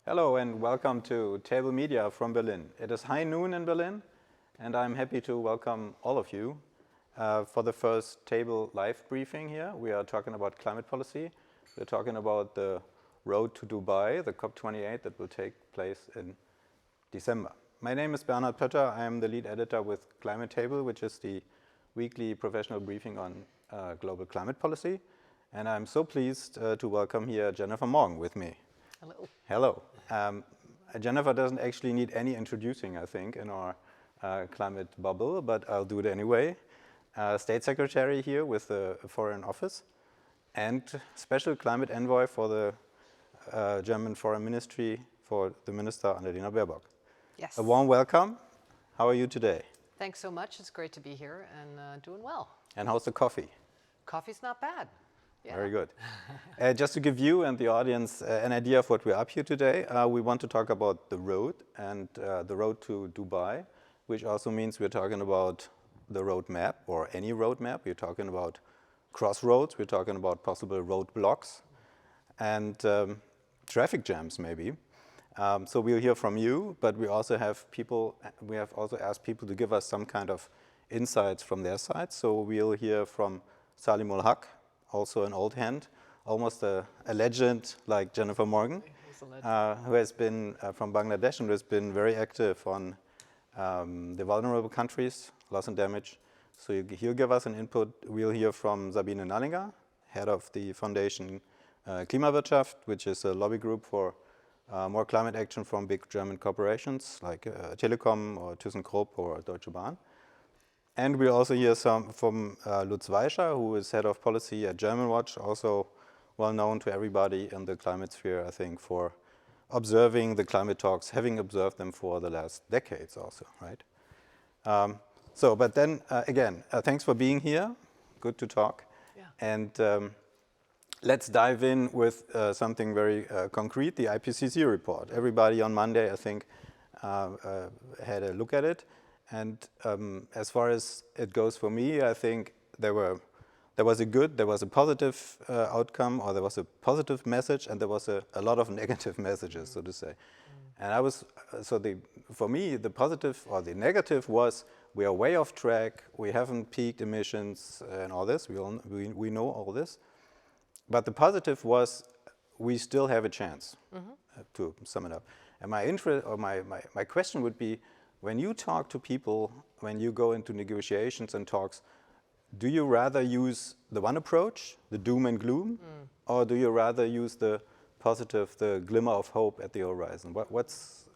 Hello and welcome to Table Media from Berlin. It is high noon in Berlin and I'm happy to welcome all of you for the first Table.Live-Briefing here. We are talking about climate policy. We're talking about the road to Dubai, the COP28 that will take place in December. My name is Bernhard Pötter. I am the lead editor with Climate.Table, which is the weekly professional briefing on global climate policy. And I'm so pleased to welcome here Jennifer Morgan with me. Hello. Hello. Jennifer doesn't actually need any introducing, I think, in our climate bubble, but I'll do it anyway. State Secretary here with the Foreign Office and Special Climate Envoy for the German Foreign Ministry for the Minister Annalena Baerbock. Yes. A warm welcome. How are you today? Thanks so much. It's great to be here and doing well. And how's the coffee? Coffee's not bad. Yeah. Very good. Just to give you and the audience an idea of what we're up here today, we want to talk about the road and the road to Dubai, which also means we're talking about the roadmap or any roadmap. We're talking about crossroads. We're talking about possible roadblocks and traffic jams maybe. So we'll hear from you, but we also have people, we have also asked people to give us some kind of insights from their side. So we'll hear from Saleemul Huq, also an old hand, almost a legend like Jennifer Morgan, who has been from Bangladesh and who has been very active on the vulnerable countries, loss and damage. So he'll give us an input. We'll hear from Sabine Nallinger, head of the foundation KlimaWirtschaft, which is a lobby group for more climate action from big German corporations like Telekom or ThyssenKrupp or Deutsche Bahn. And we'll also hear some from Lutz Weischer, who is head of policy at Germanwatch, also well known to everybody in the climate sphere, I think, for observing the climate talks, having observed them for the last decades also, right? But then again, thanks for being here. Good to talk. Yeah. And let's dive in with something very concrete, the IPCC report. Everybody on Monday, I think, had a look at it. And as far as it goes for me, I think there was a positive outcome, or there was a positive message, and there was a lot of negative messages, so to say. And for me, the positive or the negative was we are way off track. We haven't peaked emissions and all this. We know all this. But the positive was we still have a chance, to sum it up. And my question would be, when you talk to people, when you go into negotiations and talks, do you rather use the one approach, the doom and gloom, or do you rather use the positive, the glimmer of hope at the horizon? What's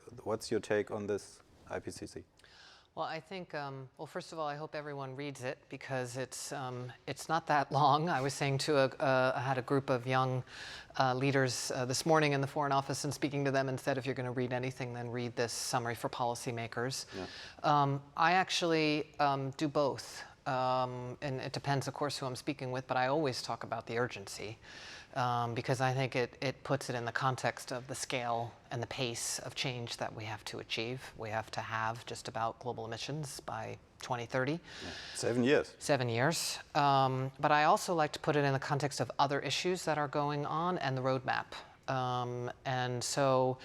your take on this IPCC? Well, I think, well, first of all, I hope everyone reads it because it's not that long. I was saying I had a group of young leaders this morning in the Foreign Office and speaking to them and said, if you're going to read anything, then read this summary for policymakers. Yeah. I actually do both. And it depends, of course, who I'm speaking with, but I always talk about the urgency because I think it puts it in the context of the scale and the pace of change that we have to achieve. We have to have just about global emissions by 2030. Yeah. 7 years. 7 years. But I also like to put it in the context of other issues that are going on and the roadmap. And so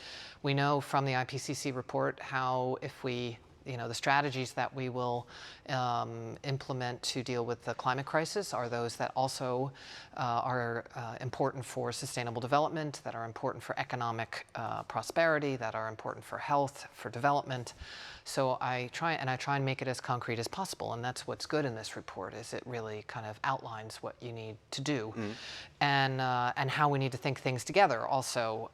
we know from the IPCC report how if we the strategies that we will implement to deal with the climate crisis are those that also are important for sustainable development, that are important for economic prosperity, that are important for health, for development. So I try and make it as concrete as possible, and that's what's good in this report, is it really kind of outlines what you need to do, and how we need to think things together also,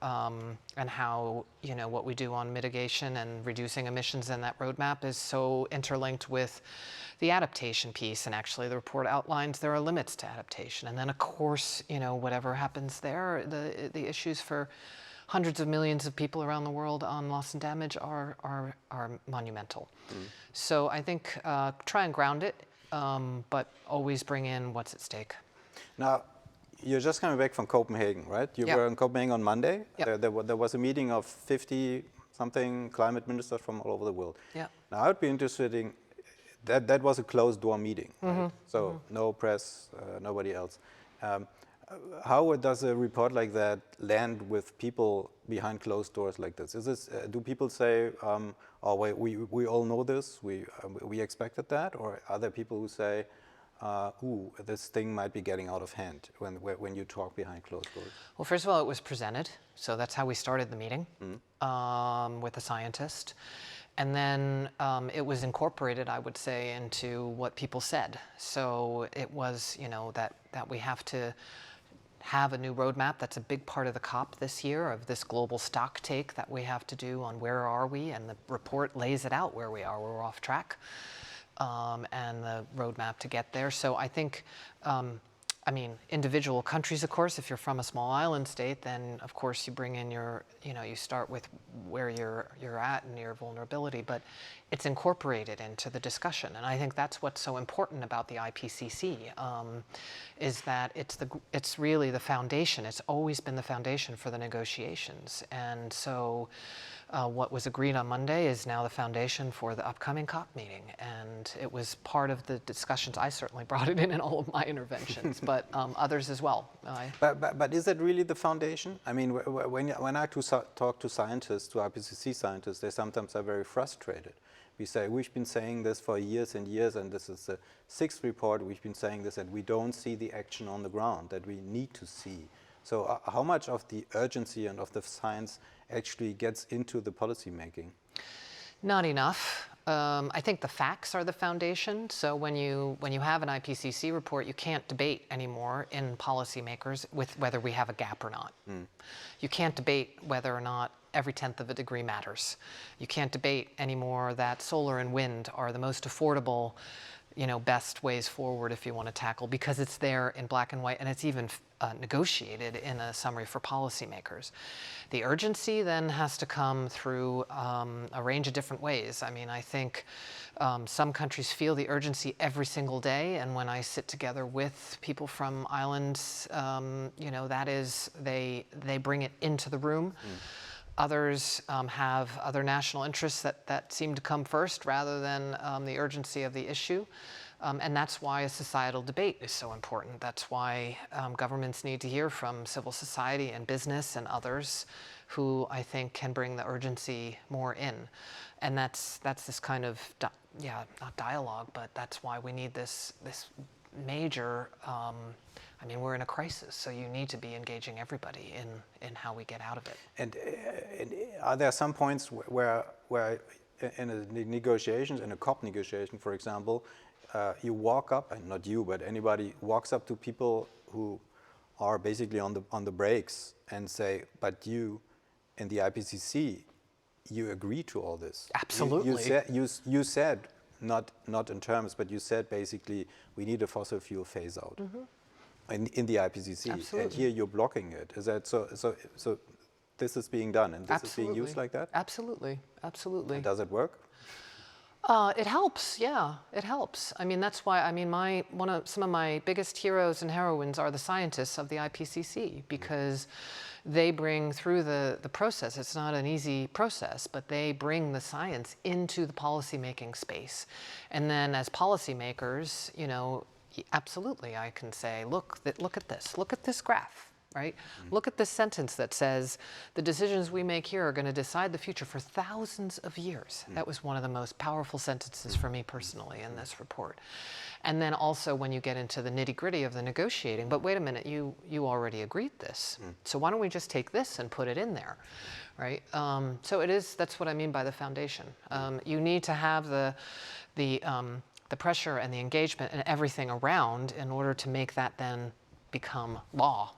and how what we do on mitigation and reducing emissions in that roadmap is so interlinked with the adaptation piece. And actually, the report outlines there are limits to adaptation, and then of course whatever happens there, the issues for hundreds of millions of people around the world on loss and damage are monumental. So I think try and ground it, but always bring in what's at stake. Now, you're just coming back from Copenhagen, right? You were in Copenhagen on Monday. Yep. There was a meeting of 50-something climate ministers from all over the world. Yep. Now, I would be interested in, that was a closed-door meeting, right? So no press, nobody else. How does a report like that land with people behind closed doors like this? Is this do people say, "Oh, wait, we all know this. We expected that," or are there people who say, "Ooh, this thing might be getting out of hand" when you talk behind closed doors? Well, first of all, it was presented, so that's how we started the meeting with a scientist. And then it was incorporated, I would say, into what people said. So it was, that we have to have a new roadmap. That's a big part of the COP this year, of this global stock take that we have to do on where are we, and the report lays it out where we are. We're off track, and the roadmap to get there. So I think, individual countries, of course, if you're from a small island state, then of course you bring in you start with where you're at and your vulnerability, but it's incorporated into the discussion. And I think that's what's so important about the IPCC, is that it's really the foundation. It's always been the foundation for the negotiations. And so what was agreed on Monday is now the foundation for the upcoming COP meeting. And it was part of the discussions. I certainly brought it in all of my interventions, but others as well. But is that really the foundation? I mean, when I talk to scientists, to IPCC scientists, they sometimes are very frustrated. We say, we've been saying this for years and years, and this is the 6th report, we've been saying this, and we don't see the action on the ground that we need to see. So how much of the urgency and of the science actually gets into the policy making? Not enough. I think the facts are the foundation. So when you have an IPCC report, you can't debate anymore in policymakers with whether we have a gap or not. You can't debate whether or not every 1/10 of a degree matters. You can't debate anymore that solar and wind are the most affordable, best ways forward if you want to tackle, because it's there in black and white, and it's even negotiated in a summary for policymakers. The urgency then has to come through a range of different ways. I mean, I think some countries feel the urgency every single day, and when I sit together with people from islands, that is, they bring it into the room. Others have other national interests that seem to come first rather than the urgency of the issue. And that's why a societal debate is so important. That's why governments need to hear from civil society and business and others who I think can bring the urgency more in. And that's this kind of, not dialogue, but that's why we need this major, we're in a crisis, so you need to be engaging everybody in how we get out of it. And are there some points where in a negotiations, in a COP negotiation, for example, you walk up, and not you, but anybody walks up to people who are basically on the brakes and say, but you, in the IPCC, you agree to all this. Absolutely. You said, not in terms, but you said basically we need a fossil fuel phase out in the IPCC. Absolutely. And here you're blocking it. Is that so this is being done and this Absolutely. is being used like that? Absolutely. Absolutely. And does it work? It helps, yeah, it helps. I mean, that's why, some of my biggest heroes and heroines are the scientists of the IPCC, because they bring through the process. It's not an easy process, but they bring the science into the policymaking space. And then as policymakers, absolutely, I can say, look at this graph. Right? Look at this sentence that says the decisions we make here are going to decide the future for thousands of years. That was one of the most powerful sentences for me personally in this report. And then also when you get into the nitty-gritty of the negotiating, but wait a minute, you already agreed this. So why don't we just take this and put it in there, right? So that's what I mean by the foundation. You need to have the pressure and the engagement and everything around in order to make that then become law.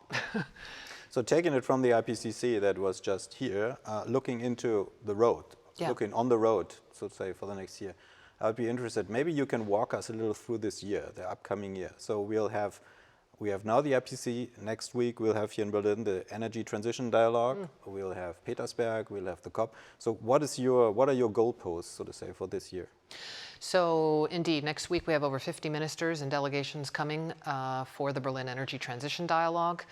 So taking it from the IPCC that was just here, looking into the road, looking on the road, so to say, for the next year, I would be interested, maybe you can walk us a little through this year, the upcoming year. So we have now the IPCC, next week we'll have here in Berlin the Energy Transition Dialogue, we'll have Petersberg, we'll have the COP. So what are your goalposts, so to say, for this year? So indeed, next week we have over 50 ministers and delegations coming for the Berlin Energy Transition Dialogue,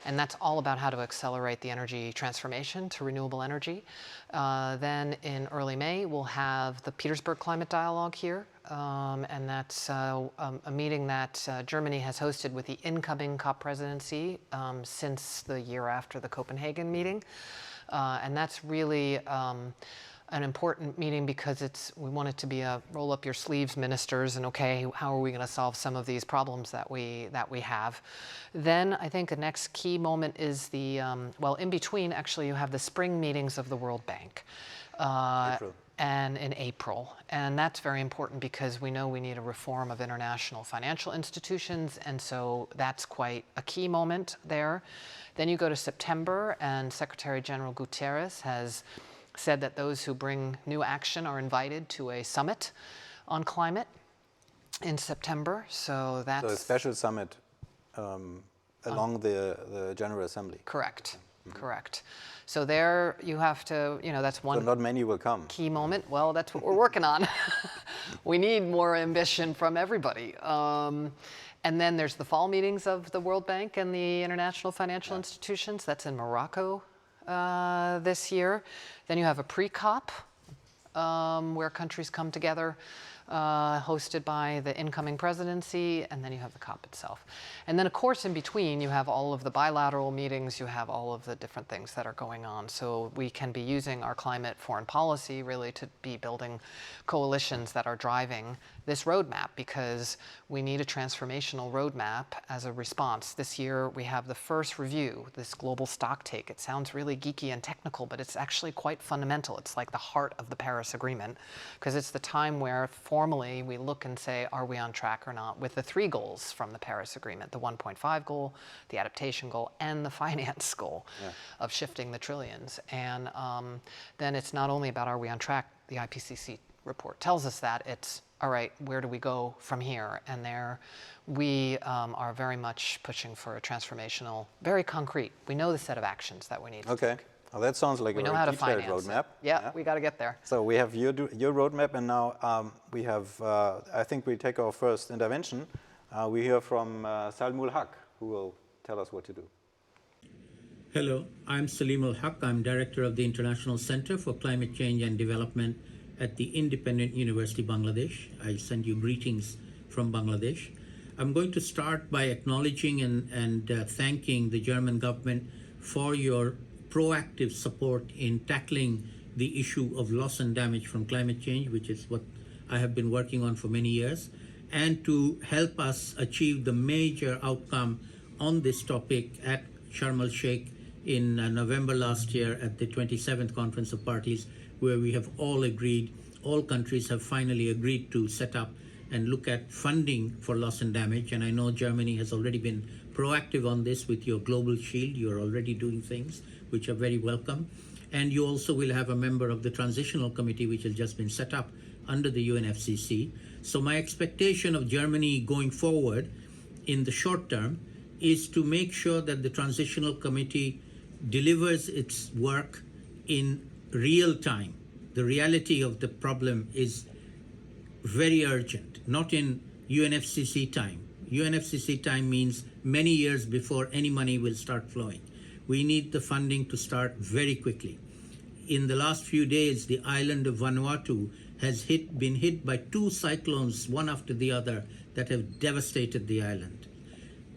and that's all about how to accelerate the energy transformation to renewable energy. Then in early May, we'll have the Petersburg Climate Dialogue here, and that's a meeting that Germany has hosted with the incoming COP presidency since the year after the Copenhagen meeting. And that's really an important meeting because we want it to be a roll up your sleeves ministers and okay, how are we going to solve some of these problems that we have. Then I think the next key moment is the, well, in between actually you have the spring meetings of the World Bank. And in April. And that's very important because we know we need a reform of international financial institutions, and so that's quite a key moment there. Then you go to September, and Secretary General Guterres has said that those who bring new action are invited to a summit on climate in September. So that's... So a special summit along the General Assembly. Correct, correct. So there you have to, that's one... So not many will come. Key moment. Well, that's what we're working on. We need more ambition from everybody. And then there's the fall meetings of the World Bank and the international financial institutions. That's in Morocco this year. Then you have a pre-COP where countries come together, hosted by the incoming presidency, and then you have the COP itself. And then, of course, in between, you have all of the bilateral meetings, you have all of the different things that are going on. So we can be using our climate foreign policy really to be building coalitions that are driving this roadmap, because we need a transformational roadmap as a response. This year, we have the first review, this global stocktake. It sounds really geeky and technical, but it's actually quite fundamental. It's like the heart of the Paris Agreement, because it's the time where formally we look and say, are we on track or not with the 3 goals from the Paris Agreement, the 1.5 goal, the adaptation goal, and the finance goal of shifting the trillions. And then it's not only about are we on track, the IPCC report tells us that, it's all right, where do we go from here? And there we are very much pushing for a transformational, very concrete. We know the set of actions that we need to take. Well, that sounds like a very detailed roadmap. Yeah, we got to get there. So we have your roadmap, and now we have, I think we take our first intervention. We hear from Saleemul Huq, who will tell us what to do. Hello, I'm Saleemul Huq. I'm Director of the International Center for Climate Change and Development at the Independent University Bangladesh. I send you greetings from Bangladesh. I'm going to start by acknowledging and thanking the German government for your proactive support in tackling the issue of loss and damage from climate change, which is what I have been working on for many years, and to help us achieve the major outcome on this topic at Sharm el-Sheikh in November last year at the 27th Conference of Parties, where we have all agreed, all countries have finally agreed to set up and look at funding for loss and damage. And I know Germany has already been proactive on this with your Global Shield. You're already doing things which are very welcome. And you also will have a member of the Transitional Committee, which has just been set up under the UNFCCC. So my expectation of Germany going forward in the short term is to make sure that the Transitional Committee delivers its work in real time. The reality of the problem is very urgent, not in UNFCCC time. UNFCCC time means many years before any money will start flowing. We need the funding to start very quickly. In the last few days, the island of Vanuatu has been hit by 2 cyclones, one after the other, that have devastated the island.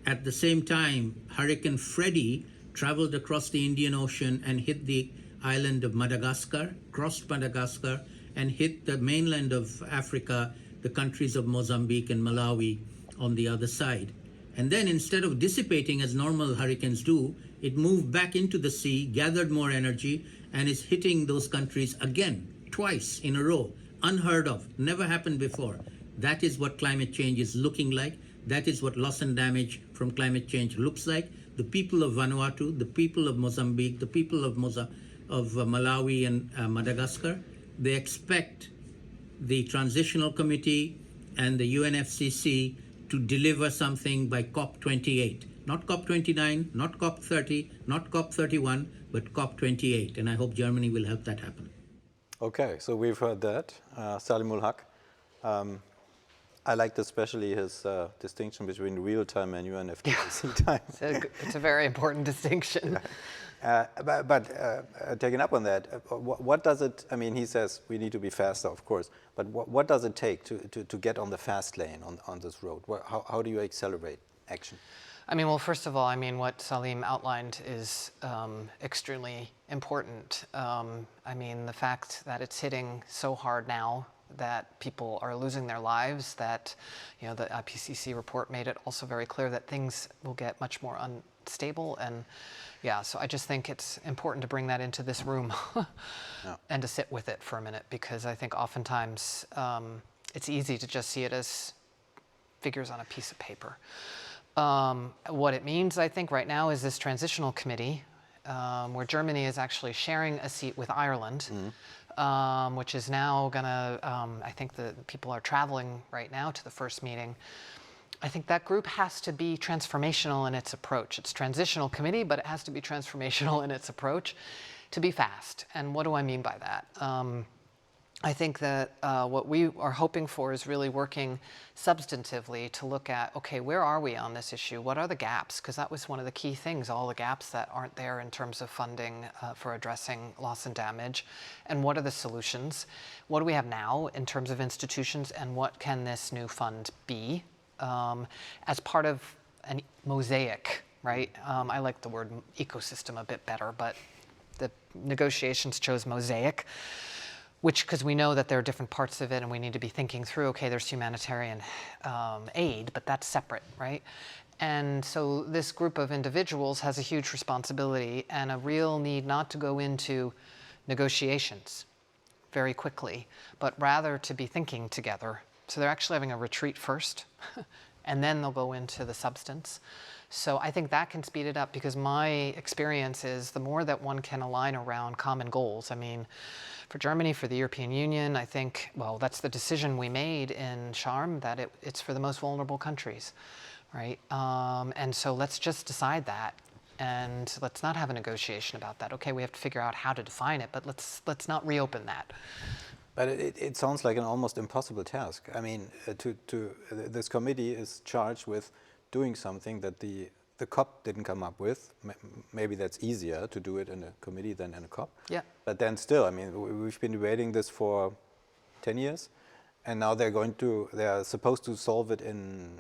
At the same time, Hurricane Freddy traveled across the Indian Ocean and hit the island of Madagascar, crossed Madagascar, and hit the mainland of Africa, the countries of Mozambique and Malawi on the other side. And then instead of dissipating as normal hurricanes do, it moved back into the sea, gathered more energy, and is hitting those countries again, twice in a row. Unheard of, never happened before. That is what climate change is looking like. That is what loss and damage from climate change looks like. The people of Vanuatu, the people of Mozambique, the people of Malawi and Madagascar, they expect the Transitional Committee and the UNFCCC to deliver something by COP28. Not COP29, not COP30, not COP31, but COP28. And I hope Germany will help that happen. Okay, so we've heard that. Saleemul Huq. I liked especially his distinction between real-time menu and FTC time. It's a very important distinction. But taking up on that, what does it, I mean, he says we need to be faster, of course, but what does it take to get on the fast lane on this road? How do you accelerate action? I mean, well, first of all, I mean, what Saleem outlined is extremely important. I mean, the fact that it's hitting so hard now, that people are losing their lives, that, you know, the IPCC report made it also very clear that things will get much more unstable. And yeah, so I just think it's important to bring that into this room and to sit with it for a minute, because I think oftentimes it's easy to just see it as figures on a piece of paper. What it means, I think, right now is this transitional committee, where Germany is actually sharing a seat with Ireland, which is now going to, I think the people are traveling right now to the first meeting. I think that group has to be transformational in its approach. It's transitional committee, but it has to be transformational in its approach to be fast. And what do I mean by that? I think that what we are hoping for is really working substantively to look at, okay, where are we on this issue? What are the gaps? Because that was one of the key things, all the gaps that aren't there in terms of funding for addressing loss and damage. And what are the solutions? What do we have now in terms of institutions, and what can this new fund be as part of a mosaic, right? I like the word ecosystem a bit better, but the negotiations chose mosaic. Because we know that there are different parts of it, and we need to be thinking through, okay, there's humanitarian aid, but that's separate, right? And so this group of individuals has a huge responsibility and a real need not to go into negotiations very quickly, but rather to be thinking together. So they're actually having a retreat first, and then they'll go into the substance. So I think that can speed it up, because my experience is the more that one can align around common goals. I mean, for Germany, for the European Union, I think, well, that's the decision we made in Sharm, that it's for the most vulnerable countries, right? And so let's just decide that, and let's not have a negotiation about that. Okay, we have to figure out how to define it, but let's not reopen that. But it sounds like an almost impossible task. I mean, this committee is charged with doing something that the COP didn't come up with. Maybe that's easier to do it in a committee than in a COP. Yeah. But then still, I mean, we've been debating this for 10 years, and now they are supposed to solve it in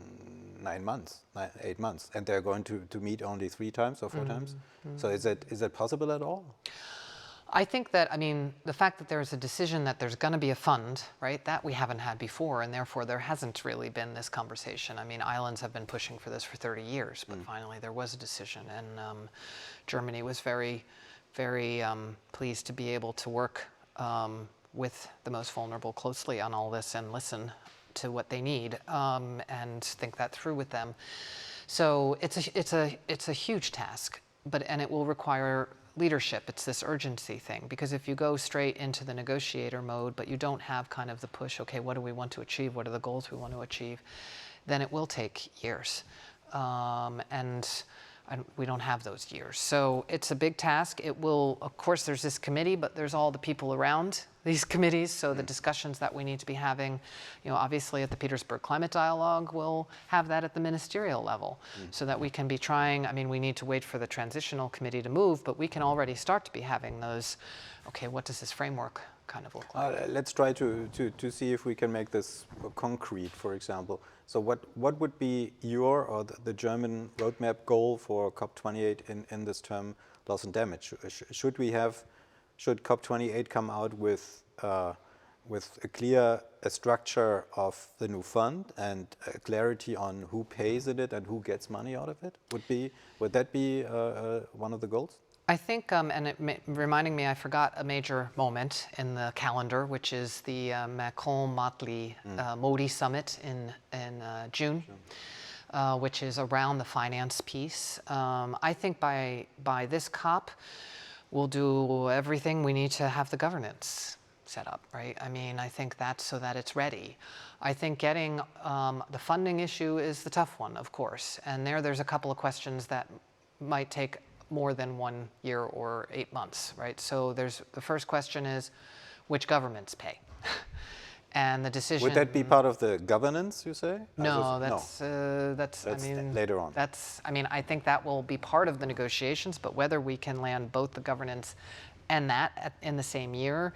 8 months, and they're going to meet only 3 times or 4 times. So is that possible at all? I think that, I mean, the fact that there's a decision that there's going to be a fund, right, that we haven't had before, and therefore there hasn't really been this conversation. I mean, islands have been pushing for this for 30 years, but finally there was a decision, and Germany was very, very pleased to be able to work with the most vulnerable closely on all this and listen to what they need and think that through with them. So it's a huge task, and it will require leadership. It's this urgency thing, because if you go straight into the negotiator mode, but you don't have kind of the push, okay, what do we want to achieve? What are the goals we want to achieve? Then it will take years. And we don't have those years. So it's a big task. It will, of course, there's this committee, but there's all the people around these committees. So the discussions that we need to be having, you know, obviously at the Petersburg Climate Dialogue, we'll have that at the ministerial level so that we can be trying, I mean, we need to wait for the transitional committee to move, but we can already start to be having those, okay, what does this framework kind of look like? Let's try to see if we can make this concrete, for example. So what would be your or the German roadmap goal for COP28 in this term, loss and damage? Should COP28 come out with a clear structure of the new fund and clarity on who pays in it and who gets money out of it? Would that be one of the goals? I think, reminding me, I forgot a major moment in the calendar, which is the Macron-Modi summit in June, which is around the finance piece. I think by this COP, we'll do everything we need to have the governance set up, right? I mean, I think that's so that it's ready. I think getting the funding issue is the tough one, of course, and there's a couple of questions that might take more than 1 year or 8 months, right? So the first question is, which governments pay? And the decision... Would that be part of the governance, you say? No, that's I mean... later on. I think that will be part of the negotiations, but whether we can land both the governance and that in the same year,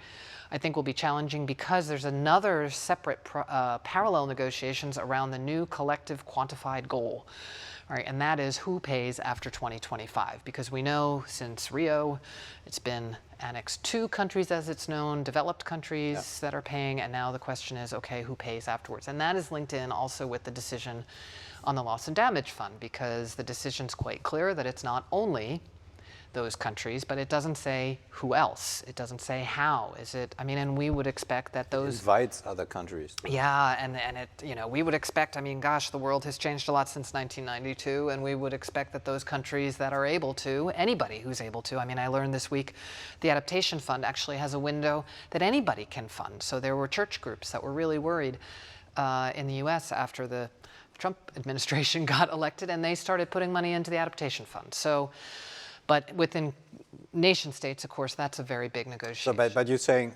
I think will be challenging because there's another separate parallel negotiations around the new collective quantified goal. Right, and that is who pays after 2025, because we know since Rio, it's been annexed 2 countries as it's known, developed countries that are paying, and now the question is, okay, who pays afterwards? And that is linked in also with the decision on the loss and damage fund, because the decision's quite clear that it's not only those countries, but it doesn't say who else. It doesn't say how. Is it? I mean, and we would expect that those... It invites other countries. Yeah, and it, we would expect, I mean, gosh, the world has changed a lot since 1992, and we would expect that those countries that are able to, anybody who's able to, I mean, I learned this week, the Adaptation Fund actually has a window that anybody can fund. So there were church groups that were really worried in the US after the Trump administration got elected, and they started putting money into the Adaptation Fund. So, but within nation states, of course, that's a very big negotiation. So, but you're saying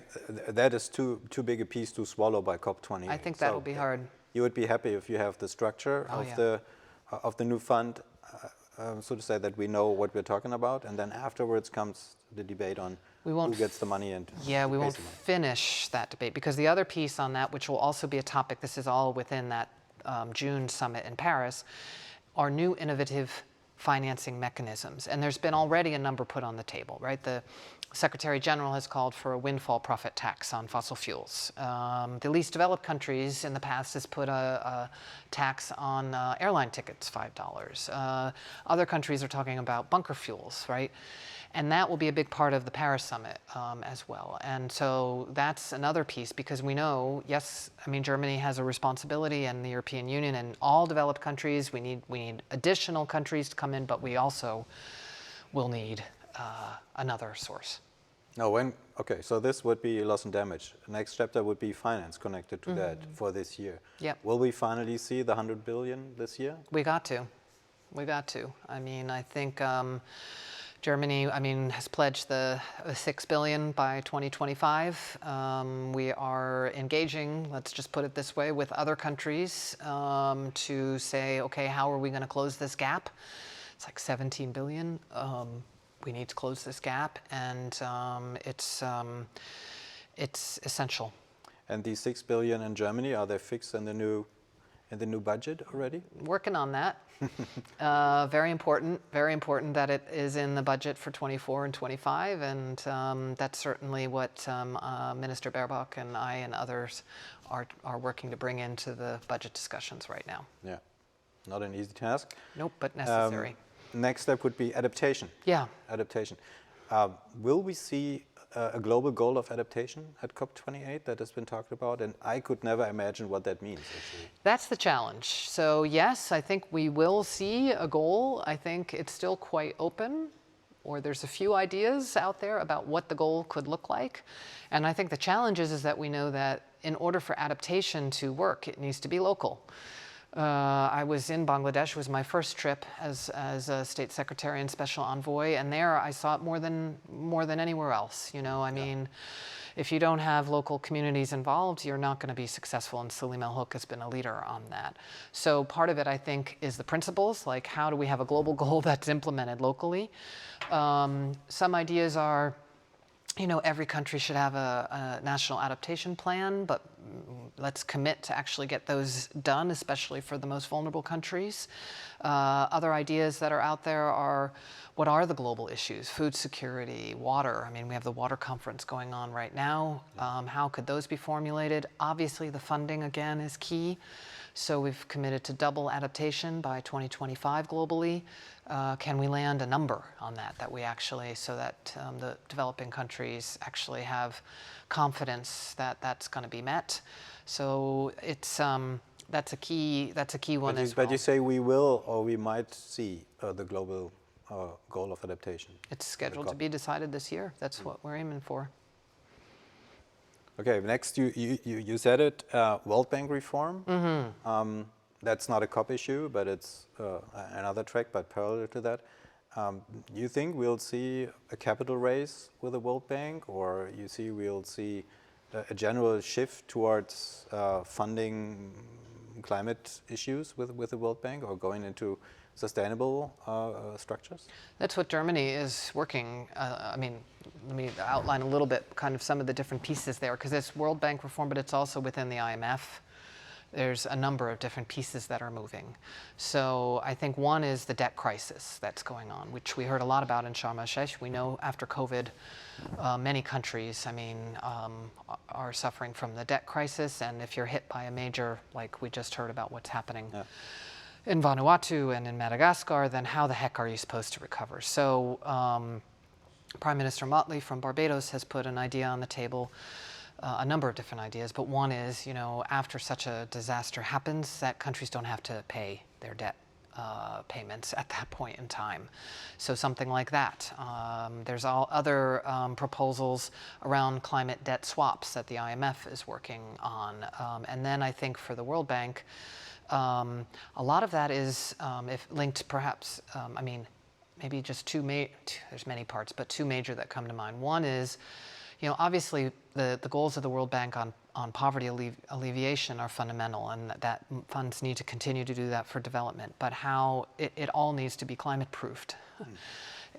that is too big a piece to swallow by COP28. I think that will be hard. You would be happy if you have the structure of the new fund, so to say, that we know what we're talking about, and then afterwards comes the debate on who gets the money and we won't finish that debate, because the other piece on that, which will also be a topic, this is all within that June summit in Paris, are new innovative financing mechanisms. And there's been already a number put on the table, right? The Secretary General has called for a windfall profit tax on fossil fuels. The least developed countries in the past has put a tax on airline tickets, $5. Other countries are talking about bunker fuels, right? And that will be a big part of the Paris summit as well. And so that's another piece, because we know, yes, I mean, Germany has a responsibility, and the European Union and all developed countries, we need additional countries to come in, but we also will need another source. No, okay, so this would be loss and damage. Next chapter would be finance connected to that for this year. Yep. Will we finally see the 100 billion this year? We got to. I mean, I think Germany, I mean, has pledged the 6 billion by 2025. We are engaging, let's just put it this way, with other countries to say, okay, how are we going to close this gap? It's like 17 billion. We need to close this gap, and it's essential. And these 6 billion in Germany, are they fixed in the new budget already? Working on that. Very important that it is in the budget for 24 and 25, and that's certainly what Minister Baerbock and I and others are working to bring into the budget discussions right now. Yeah, not an easy task. Nope, but necessary. Next step would be adaptation. Yeah. Adaptation. Will we see a global goal of adaptation at COP28 that has been talked about? And I could never imagine what that means, actually. That's the challenge. So yes, I think we will see a goal. I think it's still quite open, or there's a few ideas out there about what the goal could look like. And I think the challenge is that we know that in order for adaptation to work, it needs to be local. I was in Bangladesh. It was my first trip as a state secretary and special envoy, and there I saw it more than anywhere else. You know, I mean, if you don't have local communities involved, you're not going to be successful, and Saleemul Huq has been a leader on that. So part of it, I think, is the principles, like how do we have a global goal that's implemented locally? Some ideas are, you know, every country should have a national adaptation plan, but let's commit to actually get those done, especially for the most vulnerable countries. Other ideas that are out there are, what are the global issues? Food security, water. I mean, we have the water conference going on right now. How could those be formulated? Obviously, the funding, again, is key. So we've committed to double adaptation by 2025 globally. Can we land a number on that we actually, so that the developing countries actually have confidence that that's going to be met? So it's that's a key one as well. But you say we will, or we might see the global goal of adaptation. It's scheduled to be decided this year. That's what we're aiming for. Okay, next you said it, World Bank reform. Mm-hmm. That's not a COP issue, but it's another track, but parallel to that. You think we'll see a capital raise with the World Bank, or you see we'll see a general shift towards funding climate issues with the World Bank, or going into sustainable structures? That's what Germany is working. I mean, let me outline a little bit kind of some of the different pieces there, because it's World Bank reform, but it's also within the IMF. There's a number of different pieces that are moving. So I think one is the debt crisis that's going on, which we heard a lot about in Sharm el-Sheikh. We know after COVID, many countries, are suffering from the debt crisis. And if you're hit by a major, like we just heard about what's happening in Vanuatu and in Madagascar, then how the heck are you supposed to recover? So Prime Minister Motley from Barbados has put an idea on the table, a number of different ideas, but one is, after such a disaster happens, that countries don't have to pay their debt payments at that point in time. So something like that. There's all other proposals around climate debt swaps that the IMF is working on. And then I think for the World Bank, a lot of that is if linked perhaps, maybe just there's many parts, but two major that come to mind. One is, obviously the goals of the World Bank on poverty alleviation are fundamental, and that funds need to continue to do that for development, but how it all needs to be climate proofed.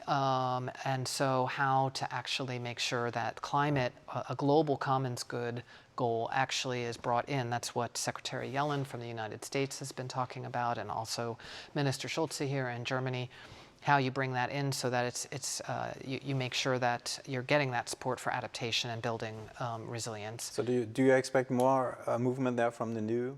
And so how to actually make sure that climate, a global commons good goal, actually is brought in. That's what Secretary Yellen from the United States has been talking about, and also Minister Schulze here in Germany, how you bring that in so that you make sure that you're getting that support for adaptation and building resilience. So do you expect more movement there from the new,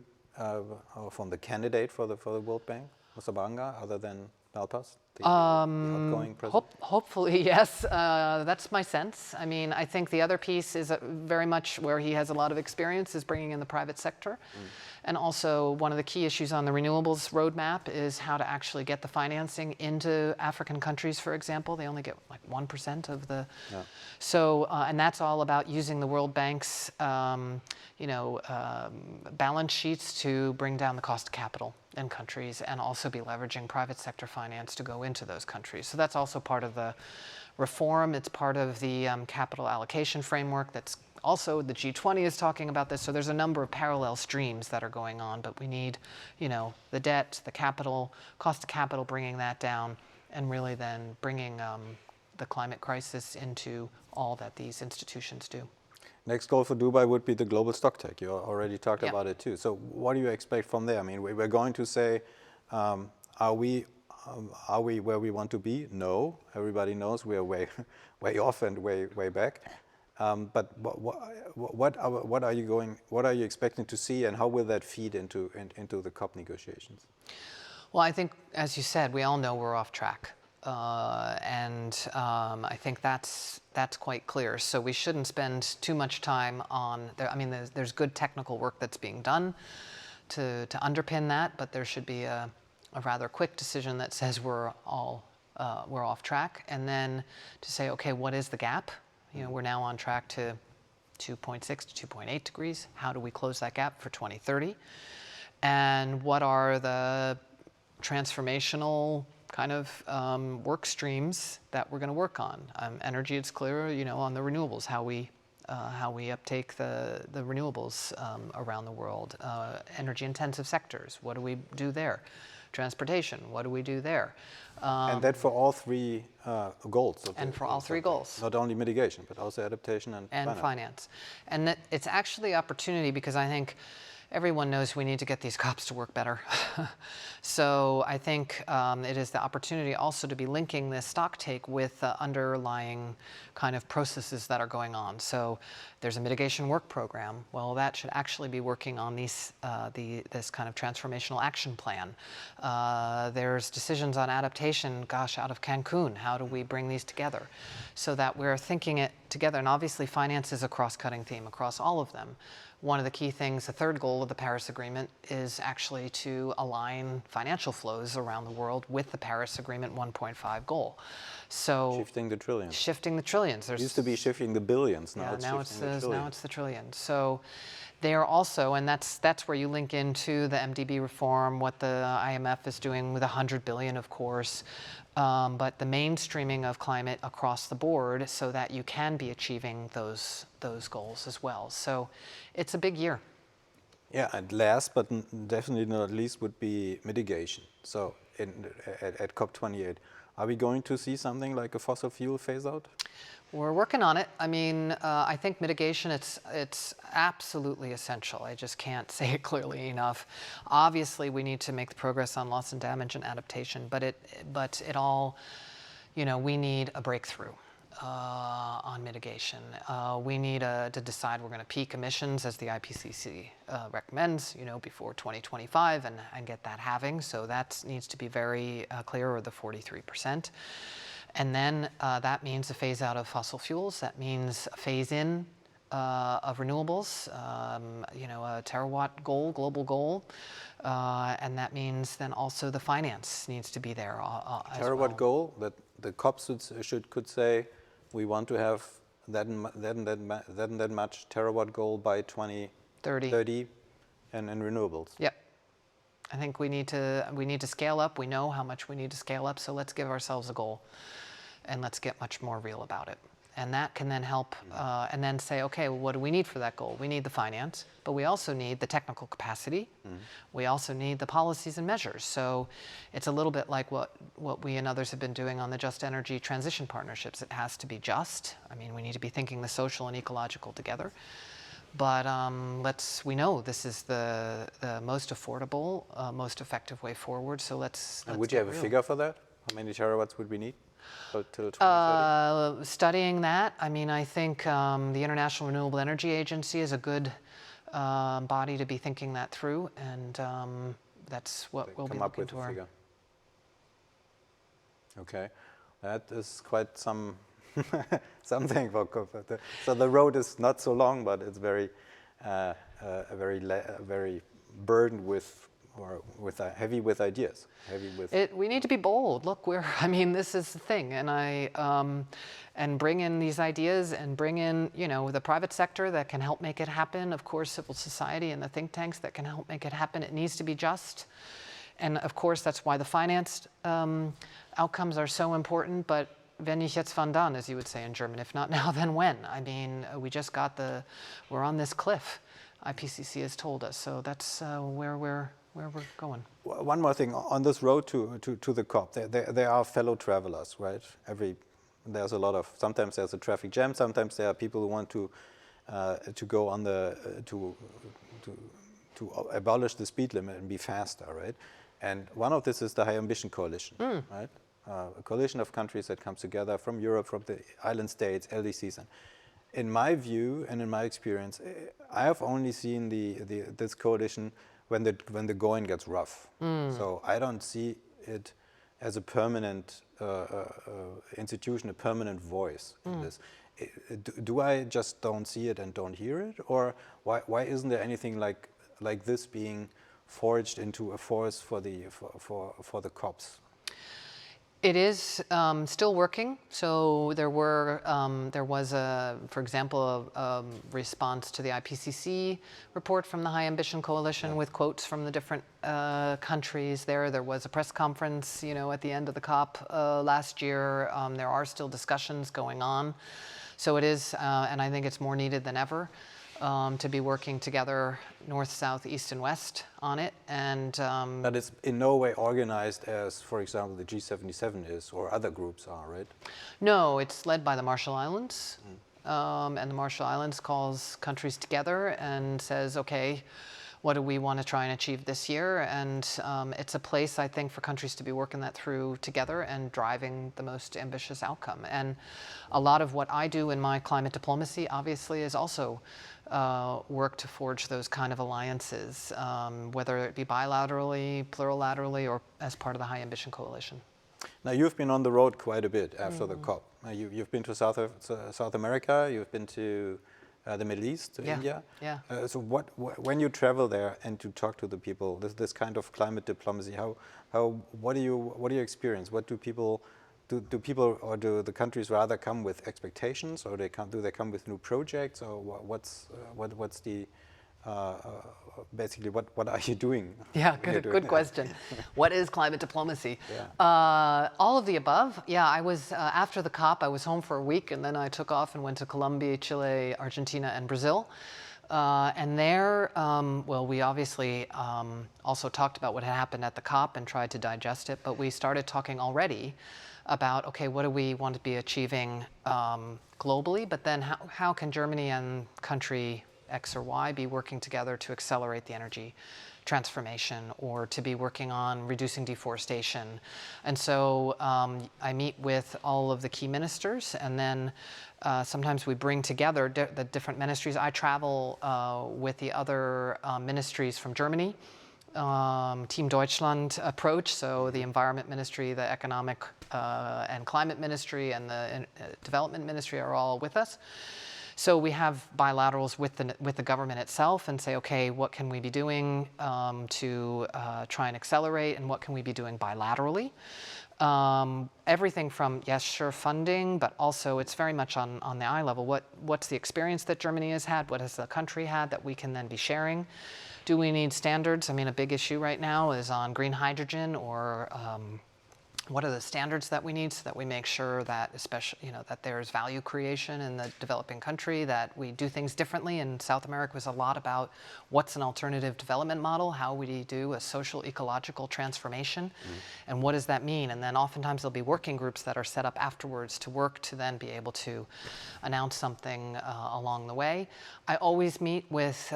from the candidate for the World Bank, Osabanga, other than Malpass, the outgoing president? Hopefully, yes. That's my sense. I think the other piece is very much where he has a lot of experience is bringing in the private sector. And also one of the key issues on the renewables roadmap is how to actually get the financing into African countries, for example. They only get like 1% of the... Yeah. So, and that's all about using the World Bank's, balance sheets to bring down the cost of capital in countries, and also be leveraging private sector finance to go into those countries. So that's also part of the reform. It's part of the capital allocation framework. That's also, the G20 is talking about this. So there's a number of parallel streams that are going on, but we need, the debt, the capital, cost of capital, bringing that down, and really then bringing the climate crisis into all that these institutions do. Next goal for Dubai would be the global stocktake. You already talked about it too. So what do you expect from there? We're going to say, are we where we want to be? No, everybody knows we're way off and way back. But what are you expecting to see, and how will that feed into the COP negotiations? Well, I think, as you said, we all know we're off track. And I think that's quite clear. So we shouldn't spend too much time on there. There's good technical work that's being done to underpin that, but there should be a rather quick decision that says we're off track, and then to say, okay, what is the gap? We're now on track to 2.6 to 2.8 degrees. How do we close that gap for 2030? And what are the transformational kind of work streams that we're going to work on? Energy, it's clear, on the renewables, how we uptake the renewables around the world. Energy intensive sectors, what do we do there? Transportation, what do we do there? And that for all three goals. And for all three goals. Not only mitigation, but also adaptation and finance. And that it's actually opportunity, because I think everyone knows we need to get these COPs to work better. So I think it is the opportunity also to be linking this stocktake with the underlying kind of processes that are going on. So there's a mitigation work program. Well, that should actually be working on this kind of transformational action plan. There's decisions on adaptation, out of Cancun. How do we bring these together so that we're thinking it together? And obviously finance is a cross-cutting theme across all of them. One of the key things, the third goal of the Paris Agreement, is actually to align financial flows around the world with the Paris Agreement 1.5 goal. So shifting the trillions. Shifting the trillions. It used to be shifting the billions. Now it's now it's the trillions. So They are also, and that's where you link into the MDB reform, what the IMF is doing with $100 billion, of course, but the mainstreaming of climate across the board so that you can be achieving those goals as well. So it's a big year. Yeah, and last but definitely not least would be mitigation. So at COP28, are we going to see something like a fossil fuel phase out? We're working on it. I mean, I think mitigation, it's absolutely essential. I just can't say it clearly enough. Obviously, we need to make the progress on loss and damage and adaptation, but it all, you know, we need a breakthrough on mitigation. We need to decide we're going to peak emissions as the IPCC recommends, you know, before 2025 and get that halving. So that needs to be very clear, or the 43%. And then that means a phase out of fossil fuels. That means a phase in of renewables, you know, a terawatt goal, global goal. And that means then also the finance needs to be there as terawatt well. goal, that the COPs could say we want to have that much terawatt goal by 2030 and renewables. Yep. I think we need to scale up. We know how much we need to scale up, so let's give ourselves a goal and let's get much more real about it. And that can then help and then say, okay, well, what do we need for that goal? We need the finance, but we also need the technical capacity. We also need the policies and measures. So it's a little bit like what we and others have been doing on the just energy transition partnerships. It has to be just. I mean, we need to be thinking the social and ecological together. But we know this is the most affordable, most effective way forward. So let's would you have a figure for that? How many terawatts would we need till 2030? Studying that, I mean, I think the International Renewable Energy Agency is a good body to be thinking that through, and that's what we'll be looking come up with a figure. Okay, that is quite something for COP. So the road is not so long, but it's very burdened with, or heavy with ideas. We need to be bold. Look, I mean, this is the thing, and bring in these ideas and bring in, you know, the private sector that can help make it happen. Of course, civil society and the think tanks that can help make it happen. It needs to be just, and of course, that's why the finance outcomes are so important. But wenn nicht jetzt, wann dann, as you would say in German. If not now, then when? I mean, we're on this cliff. IPCC has told us, so that's where we're going. One more thing on this road to the COP. There are fellow travelers, right? There's a lot of. Sometimes there's a traffic jam. Sometimes there are people who want to go on to abolish the speed limit and be faster, right? And one of this is the High Ambition Coalition, right? A coalition of countries that comes together from Europe, from the island states, LDCs. And in my view and in my experience, I have only seen this coalition when the going gets rough. So I don't see it as a permanent institution, a permanent voice in this. Do I just don't see it and don't hear it, or why isn't there anything like this being forged into a force for the COPs? It is still working. So there was, for example, a response to the IPCC report from the High Ambition Coalition with quotes from the different countries there. There was a press conference, you know, at the end of the COP last year. There are still discussions going on. So it is, and I think it's more needed than ever. To be working together, north, south, east, and west on it, and that is in no way organized as, for example, the G77 is, or other groups are, right? No, it's led by the Marshall Islands, and the Marshall Islands calls countries together and says, okay, what do we want to try and achieve this year? And it's a place, I think, for countries to be working that through together and driving the most ambitious outcome. And a lot of what I do in my climate diplomacy, obviously, is also work to forge those kind of alliances, whether it be bilaterally, plurilaterally, or as part of the High Ambition Coalition. Now, you've been on the road quite a bit after the COP. You've been to South America, you've been to the Middle East, to India. Yeah. So when you travel there and to talk to the people, this kind of climate diplomacy, what do you experience? What do people or do the countries rather come with expectations, or do they come with new projects, or what's the basically, what are you doing? Yeah, good question. What is climate diplomacy? Yeah. All of the above. Yeah, I was, after the COP, I was home for a week, and then I took off and went to Colombia, Chile, Argentina, and Brazil. And there, well, we obviously also talked about what had happened at the COP and tried to digest it, but we started talking already about, okay, what do we want to be achieving globally, but then how can Germany and country X or Y be working together to accelerate the energy transformation or to be working on reducing deforestation. And so I meet with all of the key ministers, and then sometimes we bring together the different ministries. I travel with the other ministries from Germany, Team Deutschland approach, so the Environment Ministry, the Economic and Climate Ministry, and the Development Ministry are all with us. So we have bilaterals with the government itself and say, okay, what can we be doing to try and accelerate, and what can we be doing bilaterally? Everything from, yes, sure, funding, but also it's very much on the eye level. What's the experience that Germany has had? What has the country had that we can then be sharing? Do we need standards? I mean, a big issue right now is on green hydrogen, or what are the standards that we need so that we make sure that, especially, that there's value creation in the developing country, that we do things differently. And South America was a lot about what's an alternative development model, how we do a social ecological transformation, and what does that mean? And then oftentimes there'll be working groups that are set up afterwards to work to then be able to announce something along the way. I always meet with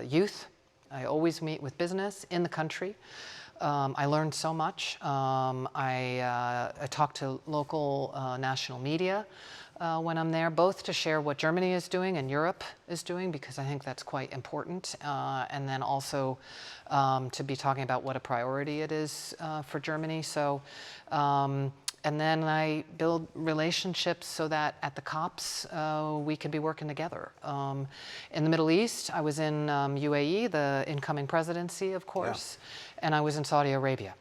youth. I always meet with business in the country. I learned so much. I talk to local national media when I'm there, both to share what Germany is doing and Europe is doing, because I think that's quite important, and then also to be talking about what a priority it is for Germany. So, and then I build relationships so that at the COPs we could be working together. In the Middle East, I was in UAE, the incoming presidency, of course, and I was in Saudi Arabia.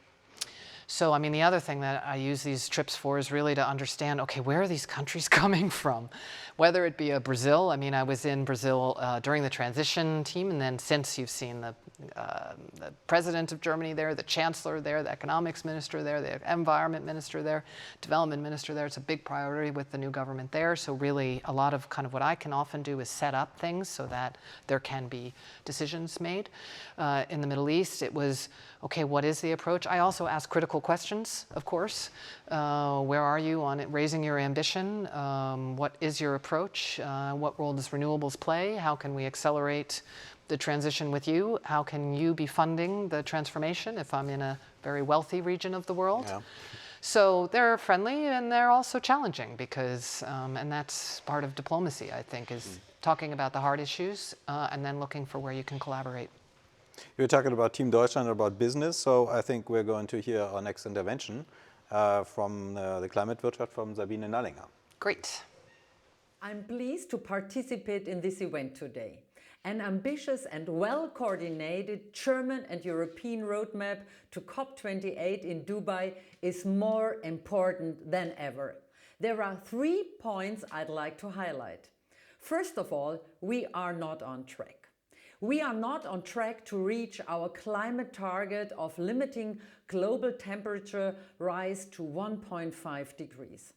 So, I mean, the other thing that I use these trips for is really to understand, okay, where are these countries coming from? Whether it be Brazil, I mean, I was in Brazil during the transition team, and then since you've seen the president of Germany there, the chancellor there, the economics minister there, the environment minister there, development minister there. It's a big priority with the new government there. So really a lot of kind of what I can often do is set up things so that there can be decisions made. In the Middle East, it was, okay, what is the approach? I also ask critical questions, of course. Where are you on raising your ambition? What is your approach? What role does renewables play? How can we accelerate the transition with you? How can you be funding the transformation if I'm in a very wealthy region of the world? Yeah. So they're friendly and they're also challenging because, and that's part of diplomacy, I think, is talking about the hard issues and then looking for where you can collaborate. You're talking about Team Deutschland, about business, so I think we're going to hear our next intervention from the ClimateWirtschaft from Sabine Nallinger. Great. I'm pleased to participate in this event today. An ambitious and well-coordinated German and European roadmap to COP28 in Dubai is more important than ever. There are 3 points I'd like to highlight. First of all, we are not on track. We are not on track to reach our climate target of limiting global temperature rise to 1.5 degrees.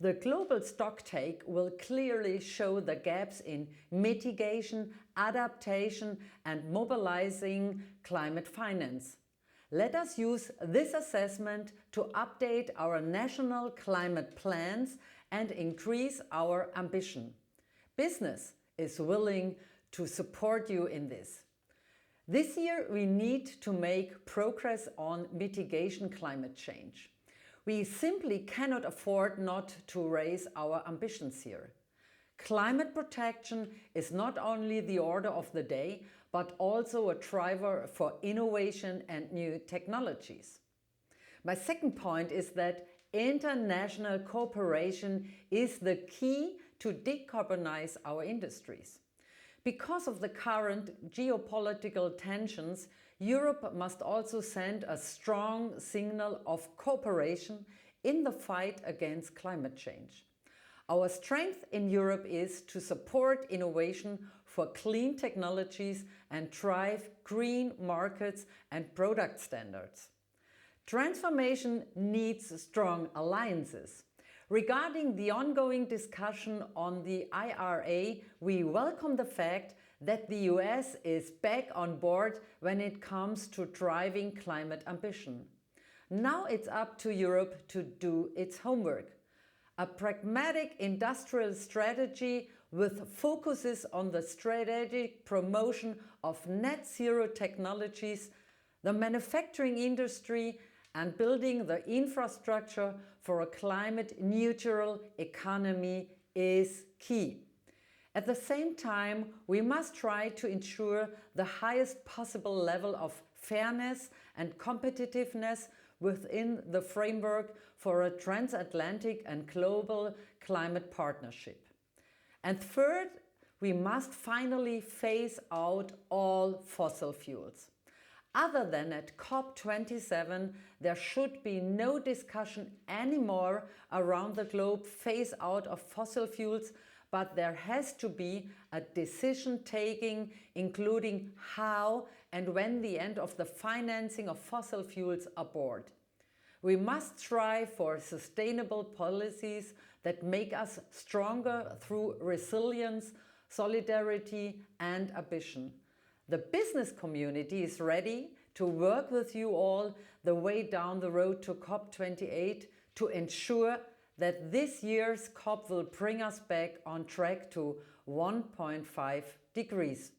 The global stocktake will clearly show the gaps in mitigation, adaptation, and mobilizing climate finance. Let us use this assessment to update our national climate plans and increase our ambition. Business is willing to support you in this. This year, we need to make progress on mitigation climate change. We simply cannot afford not to raise our ambitions here. Climate protection is not only the order of the day, but also a driver for innovation and new technologies. My second point is that international cooperation is the key to decarbonize our industries. Because of the current geopolitical tensions, Europe must also send a strong signal of cooperation in the fight against climate change. Our strength in Europe is to support innovation for clean technologies and drive green markets and product standards. Transformation needs strong alliances. Regarding the ongoing discussion on the IRA, we welcome the fact that the US is back on board when it comes to driving climate ambition. Now it's up to Europe to do its homework. A pragmatic industrial strategy with focuses on the strategic promotion of net zero technologies, the manufacturing industry, and building the infrastructure for a climate-neutral economy is key. At the same time, we must try to ensure the highest possible level of fairness and competitiveness within the framework for a transatlantic and global climate partnership. And third, we must finally phase out all fossil fuels. Other than at COP27, there should be no discussion anymore around the globe phase out of fossil fuels, but there has to be a decision taking, including how and when the end of the financing of fossil fuels aboard. We must strive for sustainable policies that make us stronger through resilience, solidarity, and ambition. The business community is ready to work with you all the way down the road to COP28 to ensure that this year's COP will bring us back on track to 1.5 degrees.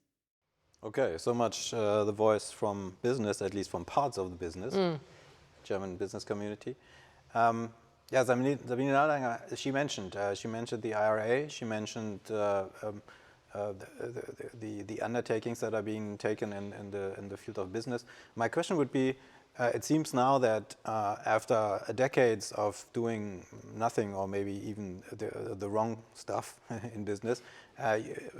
Okay, so much the voice from business, at least from parts of the business, German business community. Yeah, Sabine Nallinger, she mentioned the IRA, she mentioned the undertakings that are being taken in the field of business. My question would be, it seems now that after decades of doing nothing or maybe even the wrong stuff in business,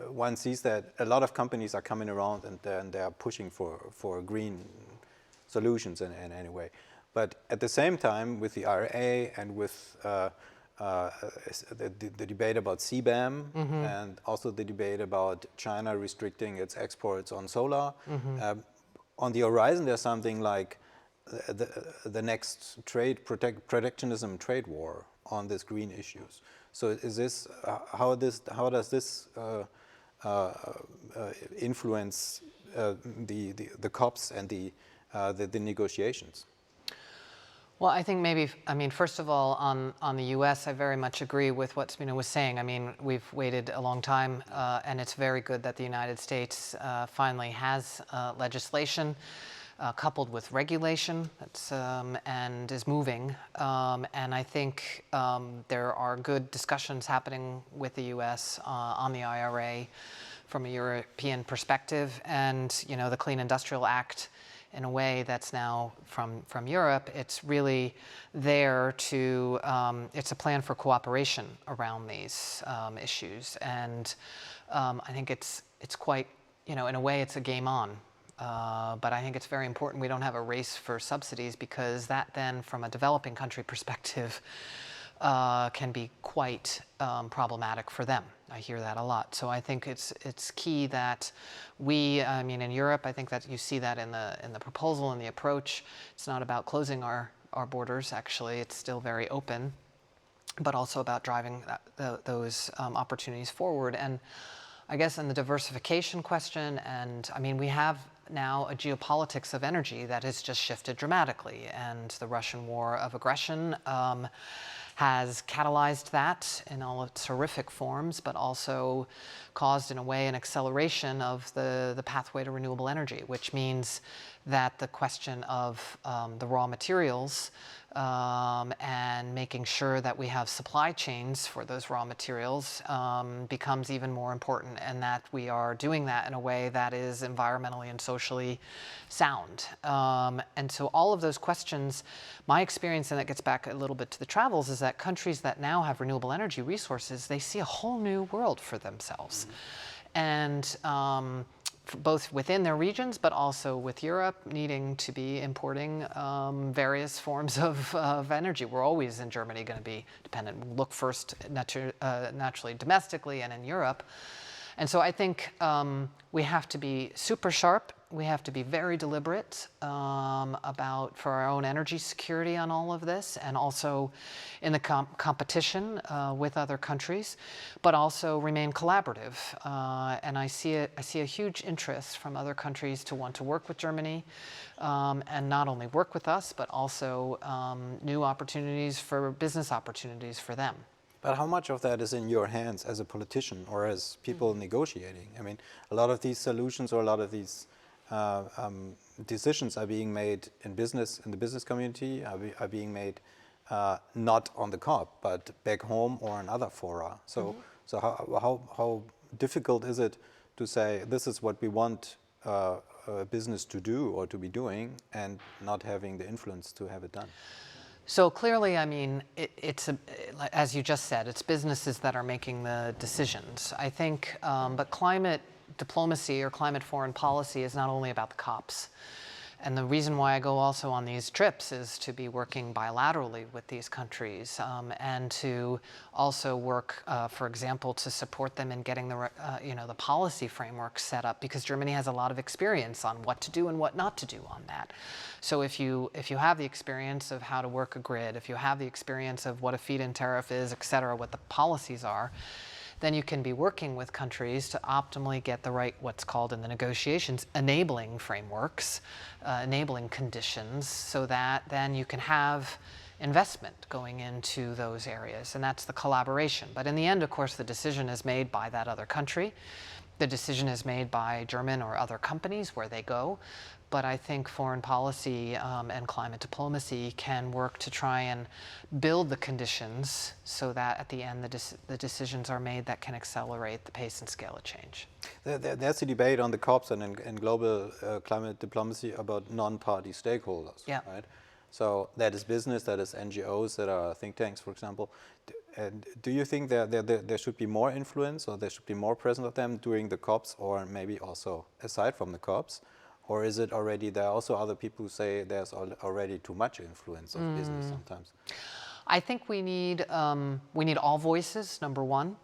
one sees that a lot of companies are coming around and they are pushing for green solutions in any way. But at the same time, with the IRA and with the debate about CBAM and also the debate about China restricting its exports on solar, on the horizon there's something like the next protectionism trade war on these green issues. So is this how does this influence the COPs and the negotiations? Well, I think maybe, first of all, on the U.S., I very much agree with what Sabine was saying. I mean, we've waited a long time, and it's very good that the United States finally has legislation coupled with regulation that's, and is moving. And I think there are good discussions happening with the U.S. On the IRA from a European perspective, and the Clean Industrial Act. In a way that's now from Europe, it's really there to, it's a plan for cooperation around these issues. And I think it's quite, in a way it's a game on. But I think it's very important we don't have a race for subsidies, because that then from a developing country perspective can be quite problematic for them. I hear that a lot. So I think it's key that we, in Europe, I think that you see that in the proposal and the approach. It's not about closing our borders, actually. It's still very open, but also about driving those opportunities forward. And I guess in the diversification question, and we have now a geopolitics of energy that has just shifted dramatically, and the Russian war of aggression has catalyzed that in all its horrific forms, but also caused, in a way, an acceleration of the pathway to renewable energy, which means that the question of the raw materials and making sure that we have supply chains for those raw materials becomes even more important, and that we are doing that in a way that is environmentally and socially sound. And so all of those questions, my experience, and that gets back a little bit to the travels, is that countries that now have renewable energy resources, they see a whole new world for themselves. And both within their regions, but also with Europe needing to be importing various forms of energy. We're always in Germany going to be dependent. We'll look first naturally domestically and in Europe. And so I think we have to be super sharp. We have to be very deliberate for our own energy security on all of this, and also in the competition with other countries, but also remain collaborative. And I see a huge interest from other countries to want to work with Germany, and not only work with us, but also new opportunities for business opportunities for them. But how much of that is in your hands as a politician or as people negotiating? I mean, a lot of these solutions or a lot of these decisions are being made in the business community, are being made not on the COP, but back home or in other fora. So, how difficult is it to say this is what we want business to do or to be doing, and not having the influence to have it done? So clearly, I mean, as you just said, it's businesses that are making the decisions. I think, but climate diplomacy or climate foreign policy is not only about the COPs. And the reason why I go also on these trips is to be working bilaterally with these countries, and to also work, for example, to support them in getting the policy framework set up, because Germany has a lot of experience on what to do and what not to do on that. So if you have the experience of how to work a grid, if you have the experience of what a feed-in tariff is, et cetera, what the policies are, then you can be working with countries to optimally get the right, what's called in the negotiations, enabling frameworks, enabling conditions, so that then you can have investment going into those areas, and that's the collaboration. But in the end, of course, the decision is made by that other country. The decision is made by German or other companies where they go. But I think foreign policy and climate diplomacy can work to try and build the conditions so that at the end the decisions are made that can accelerate the pace and scale of change. There's a debate on the COPs and in global climate diplomacy about non-party stakeholders, Yeah. right? So that is business, that is NGOs, that are think tanks, for example. Do you think there should be more influence, or there should be more presence of them during the COPs, or maybe also aside from the COPs? Or is it already, there are also other people who say there's already too much influence of business sometimes? I think we need all voices, number one.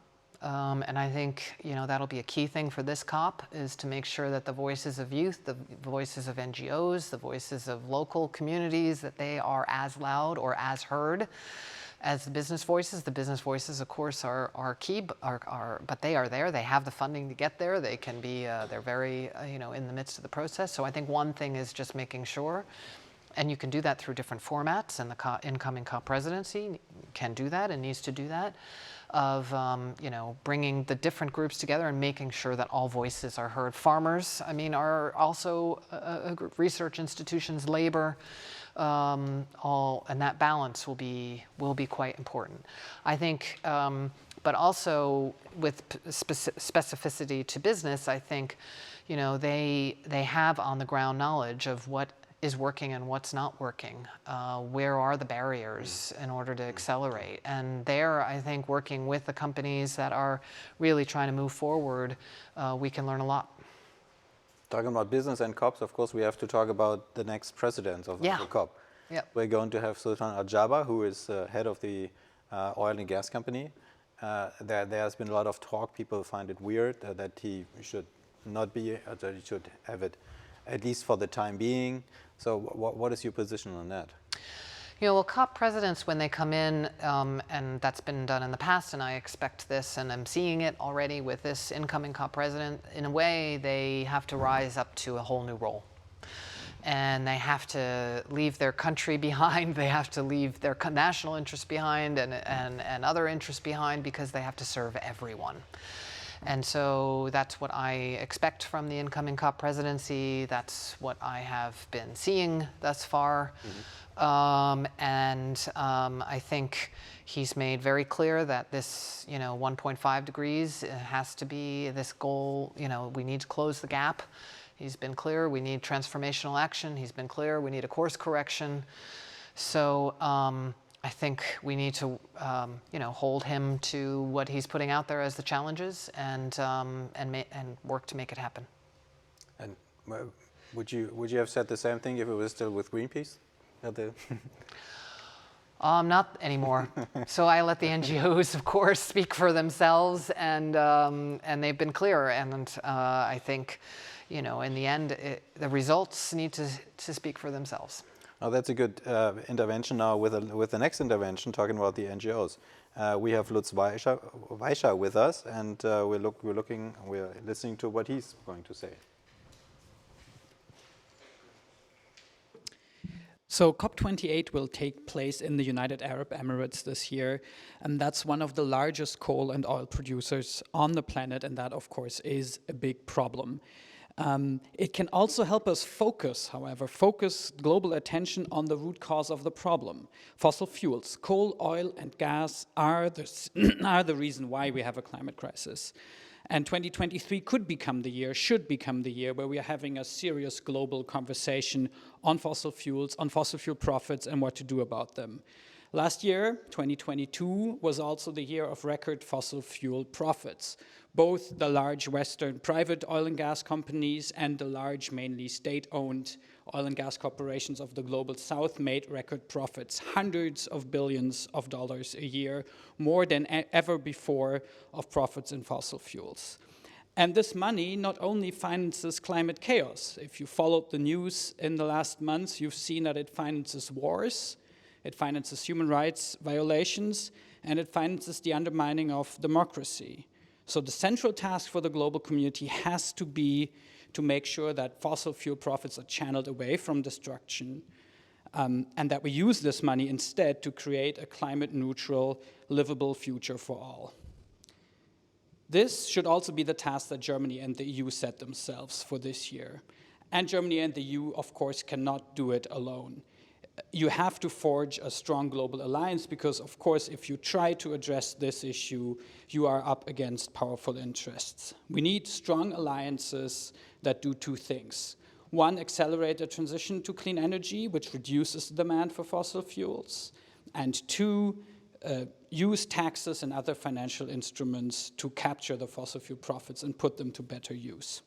And I think that'll be a key thing for this COP, is to make sure that the voices of youth, the voices of NGOs, the voices of local communities, that they are as loud or as heard as the business voices. The business voices, of course, are key, but they are there. They have the funding to get there. They can be, they're very, in the midst of the process. So I think one thing is just making sure, and you can do that through different formats, and the incoming COP presidency can do that and needs to do that, of bringing the different groups together and making sure that all voices are heard. Farmers, I mean, are also research institutions, labor, and that balance will be quite important. I think, but also with specificity to business, I think, they have on the ground knowledge of what is working and what's not working. Where are the barriers in order to accelerate? And there, I think, working with the companies that are really trying to move forward, we can learn a lot. Talking about business and COPs, of course, we have to talk about the next president of the COP. Yeah. We're going to have Sultan Al-Jaber, who is head of the oil and gas company. There's been a lot of talk. People find it weird that he should not be, that he should have it at least for the time being. So what is your position on that? Well, COP presidents, when they come in, and that's been done in the past, and I expect this, and I'm seeing it already with this incoming COP president, in a way, they have to rise up to a whole new role. And they have to leave their country behind, they have to leave their national interests behind and other interests behind, because they have to serve everyone. And so that's what I expect from the incoming COP presidency. That's what I have been seeing thus far. I think he's made very clear that this, 1.5 degrees has to be this goal. We need to close the gap. He's been clear we need transformational action. He's been clear we need a course correction. So I think we need to, hold him to what he's putting out there as the challenges, and work to make it happen. And would you have said the same thing if it was still with Greenpeace? Not anymore. So I let the NGOs, of course, speak for themselves, and they've been clear. And I think, you know, in the end, the results need to speak for themselves. Oh, that's a good intervention now with the next intervention, talking about the NGOs. We have Lutz Weischer with us, and we're listening to what he's going to say. So COP28 will take place in the United Arab Emirates this year, and that's one of the largest coal and oil producers on the planet, and that, of course, is a big problem. It can also help us focus global attention on the root cause of the problem. Fossil fuels, coal, oil, and gas are the reason why we have a climate crisis. And 2023 should become the year where we are having a serious global conversation on fossil fuels, on fossil fuel profits, and what to do about them. Last year, 2022, was also the year of record fossil fuel profits. Both the large Western private oil and gas companies and the large, mainly state-owned oil and gas corporations of the Global South made record profits, hundreds of billions of dollars a year, more than ever before of profits in fossil fuels. And this money not only finances climate chaos. If you followed the news in the last months, you've seen that it finances wars, it finances human rights violations, and it finances the undermining of democracy. So the central task for the global community has to be to make sure that fossil fuel profits are channeled away from destruction, and that we use this money instead to create a climate-neutral, livable future for all. This should also be the task that Germany and the EU set themselves for this year. And Germany and the EU, of course, cannot do it alone. You have to forge a strong global alliance because, of course, if you try to address this issue, you are up against powerful interests. We need strong alliances that do two things. One, accelerate the transition to clean energy, which reduces the demand for fossil fuels. And two, use taxes and other financial instruments to capture the fossil fuel profits and put them to better use.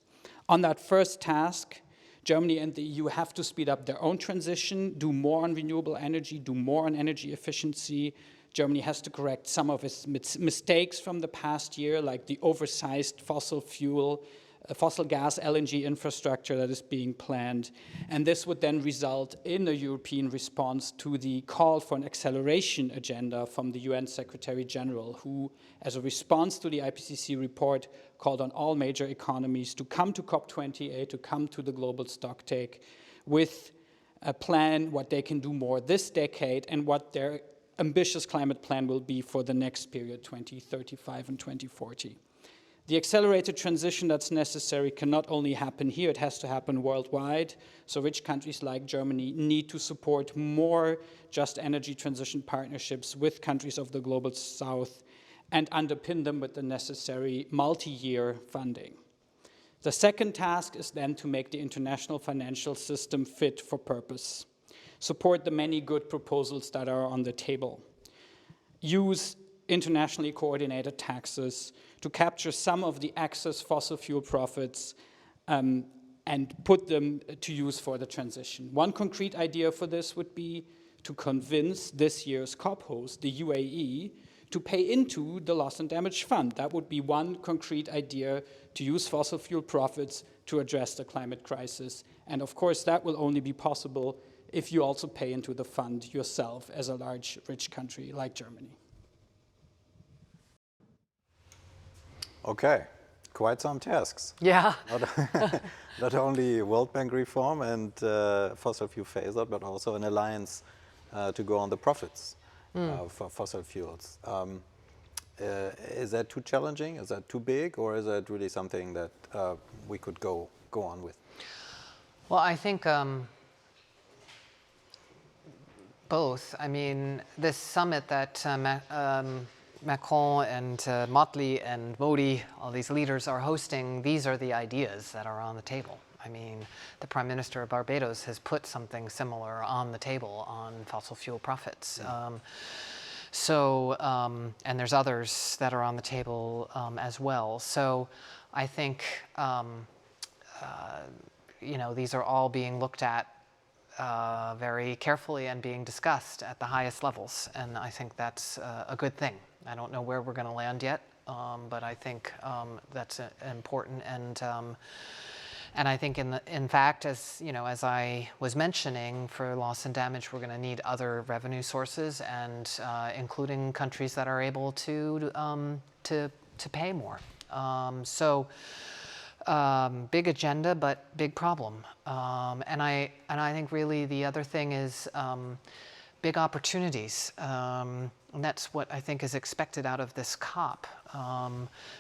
On that first task, Germany and the EU have to speed up their own transition, do more on renewable energy, do more on energy efficiency. Germany has to correct some of its mistakes from the past year, like the oversized fossil gas LNG infrastructure that is being planned. And this would then result in a European response to the call for an acceleration agenda from the UN Secretary General, who, as a response to the IPCC report, called on all major economies to come to COP28, to come to the global stocktake with a plan what they can do more this decade and what their ambitious climate plan will be for the next period, 2035 and 2040. The accelerated transition that's necessary can not only happen here, it has to happen worldwide. So rich countries like Germany need to support more just energy transition partnerships with countries of the Global South and underpin them with the necessary multi-year funding. The second task is then to make the international financial system fit for purpose. Support the many good proposals that are on the table. Use internationally coordinated taxes to capture some of the excess fossil fuel profits and put them to use for the transition. One concrete idea for this would be to convince this year's COP host, the UAE, to pay into the loss and damage fund. That would be one concrete idea to use fossil fuel profits to address the climate crisis. And of course, that will only be possible if you also pay into the fund yourself as a large, rich country like Germany. Okay, quite some tasks. Yeah. Not only World Bank reform and fossil fuel phase-out, but also an alliance to go on the profits for fossil fuels. Is that too challenging? Is that too big? Or is that really something that we could go on with? Well, I think both. I mean, this summit that Macron and Motley and Modi, all these leaders are hosting, these are the ideas that are on the table. I mean, the Prime Minister of Barbados has put something similar on the table on fossil fuel profits. And there's others that are on the table as well. So I think, you know, these are all being looked at very carefully and being discussed at the highest levels. And I think that's a good thing. I don't know where we're going to land yet, but I think that's important. And I think, in fact, as you know, as I was mentioning, for loss and damage, we're going to need other revenue sources, and including countries that are able to pay more. Big agenda, but big problem. And I think really the other thing is big opportunities. And that's what I think is expected out of this COP.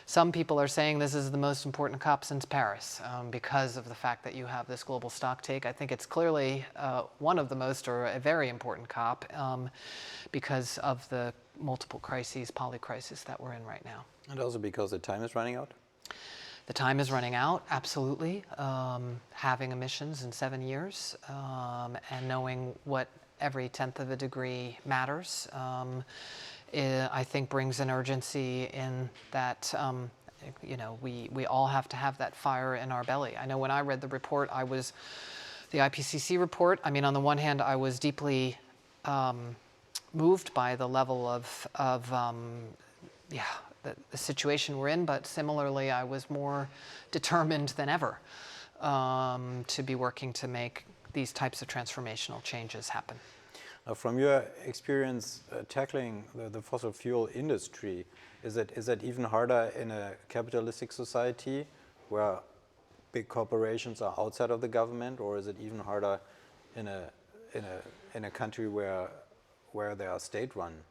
Some people are saying this is the most important COP since Paris because of the fact that you have this global stocktake. I think it's clearly one of the most, or a very important COP because of the multiple crises, polycrisis that we're in right now. And also because the time is running out? The time is running out, absolutely. Having emissions in 7 years and knowing what every 1/10 of a degree matters, I think brings an urgency in that, you know, we all have to have that fire in our belly. I know when I read the report, the IPCC report, I mean, on the one hand, I was deeply moved by the level of the situation we're in, but similarly, I was more determined than ever to be working to make these types of transformational changes happen. From your experience tackling the fossil fuel industry, is that even harder in a capitalistic society where big corporations are outside of the government, or is it even harder in a country where they are state-run?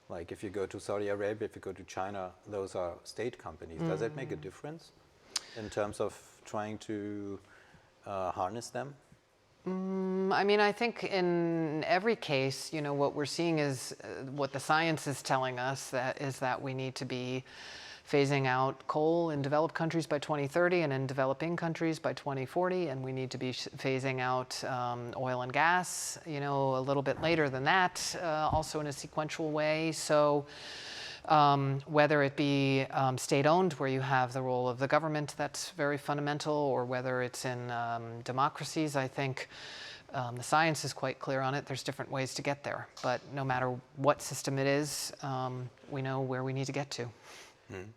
Like if you go to Saudi Arabia, if you go to China, those are state companies. Does that make a difference in terms of trying to harness them? I mean, I think in every case, you know, what we're seeing is what the science is telling us, that we need to be phasing out coal in developed countries by 2030 and in developing countries by 2040, and we need to be phasing out oil and gas, you know, a little bit later than that, also in a sequential way. So whether it be state-owned, where you have the role of the government that's very fundamental, or whether it's in democracies, I think the science is quite clear on it. There's different ways to get there. But no matter what system it is, we know where we need to get to. Mm.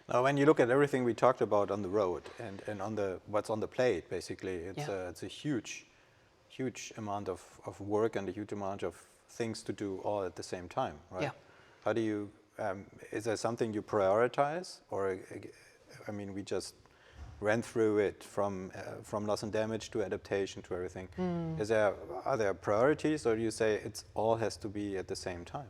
Now, when you look at everything we talked about on the road and on what's on the plate, basically, it's a huge amount of work and a huge amount of things to do all at the same time, right? Yeah. How do you, is there something you prioritize? Or, I mean, we just ran through it from loss and damage to adaptation to everything. Are there priorities, or do you say it all has to be at the same time?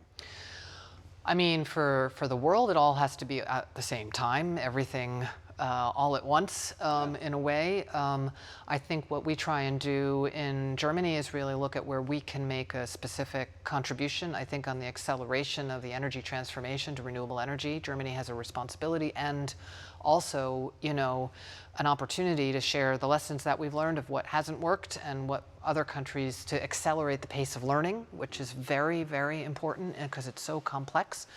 I mean, for the world, it all has to be at the same time, everything all at once, in a way. I think what we try and do in Germany is really look at where we can make a specific contribution. I think on the acceleration of the energy transformation to renewable energy, Germany has a responsibility, and also, you know, an opportunity to share the lessons that we've learned of what hasn't worked and what other countries, to accelerate the pace of learning, which is very, very important because it's so complex.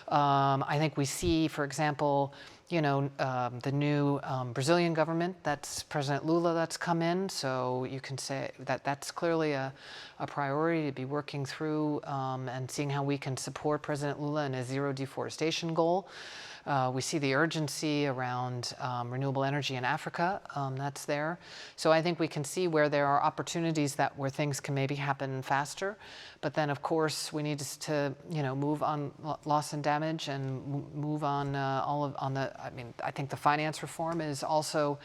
I think we see, for example, you know, the new Brazilian government, that's President Lula, that's come in. So you can say that that's clearly a priority to be working through and seeing how we can support President Lula in a zero deforestation goal. We see the urgency around renewable energy in Africa, that's there. So I think we can see where there are opportunities where things can maybe happen faster. But then, of course, we need to you know, move on loss and damage and move on I mean, I think the finance reform is also,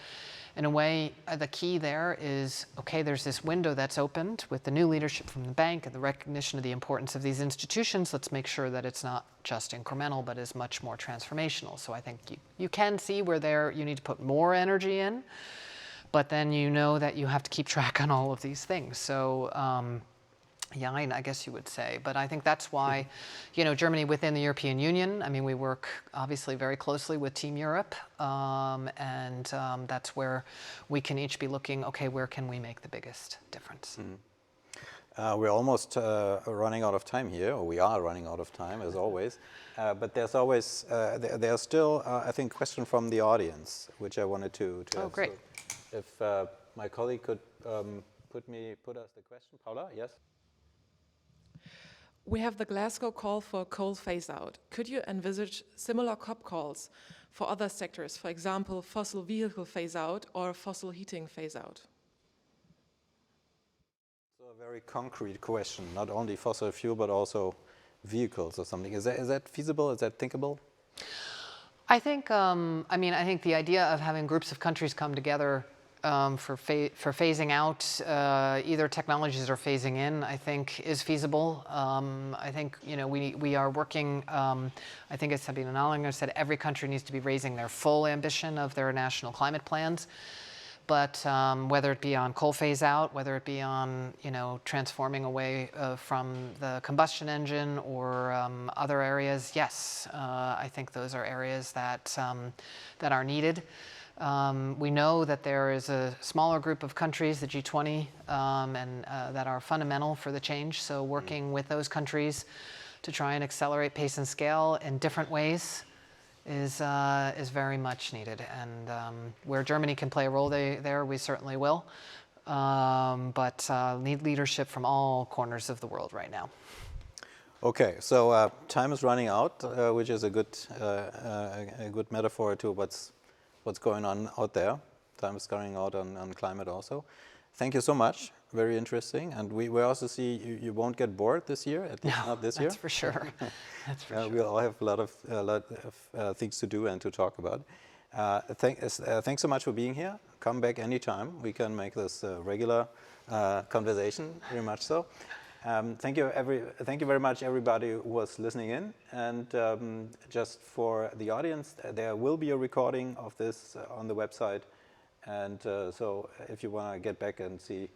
in a way, the key there is, okay, there's this window that's opened with the new leadership from the bank and the recognition of the importance of these institutions. Let's make sure that it's not just incremental, but is much more transformational. So I think you can see where you need to put more energy in, but then you know that you have to keep track on all of these things. So yeah, I guess you would say. But I think that's why, you know, Germany within the European Union, I mean, we work obviously very closely with Team Europe. And that's where we can each be looking, okay, where can we make the biggest difference? We're almost running out of time here, or we are running out of time, as always. But there's always, there's still, I think, a question from the audience, which I wanted to Oh, ask. great. So if my colleague could put us the question. Paula, yes? We have the Glasgow call for coal phase-out. Could you envisage similar COP calls for other sectors, for example, fossil vehicle phase-out or fossil heating phase-out? So a very concrete question, not only fossil fuel, but also vehicles or something. Is that feasible? Is that thinkable? I think, I mean, I think the idea of having groups of countries come together for phasing out either technologies or phasing in, I think is feasible. I think, you know, we are working, I think as Sabine Nallinger said, every country needs to be raising their full ambition of their national climate plans. But whether it be on coal phase out, whether it be on, you know, transforming away from the combustion engine or other areas, yes, I think those are areas that, that are needed. We know that there is a smaller group of countries, the G20, and that are fundamental for the change. So working with those countries to try and accelerate pace and scale in different ways is very much needed. And where Germany can play a role there, we certainly will. But need leadership from all corners of the world right now. Okay, so time is running out, which is a good metaphor to what's going on out there. Time is running out on climate also. Thank you so much. Very interesting. And we also see you won't get bored this year, at least not this year. That's for sure. That's for sure. We'll all have a lot of things to do and to talk about. Thanks so much for being here. Come back anytime. We can make this a regular conversation, very much so. Thank you very much, everybody who was listening in. And just for the audience, there will be a recording of this on the website. And so if you want to get back and see